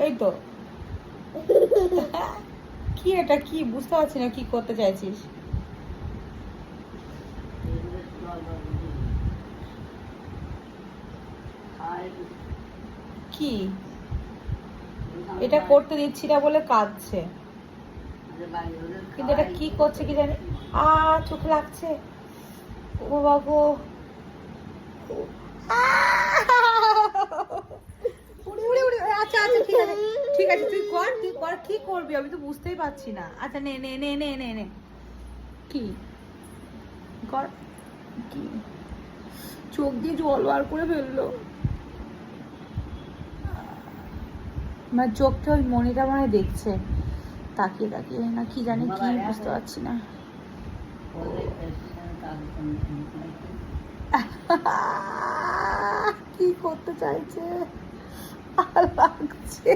এই তো। কি এটা, কি বুঝতে পারছি না কি করতে চাইছিস। কি এটা করতে দিচ্ছি না বলে কাঁদছে, কিন্তু এটা কি করছে কি জানি। চোখে লাগছে। ও বাবা গো। উড়ি উড়ি উড়ি। আচ্ছা আচ্ছা ঠিক আছে ঠিক আছে, তুই কর কি করবি, আমি তো বুঝতেই পারছি না। আচ্ছা নে নে নে নে নে নে। কি কর, কি চোখ দিয়ে জল বার করে ফেললো। আমার চোখটা ওই মনিটা মনে হয় দেখছে, তাকিয়ে তাকিয়ে না কি জানি কি বুঝতে পারছি না। কি করতে চাইছে লাগছে।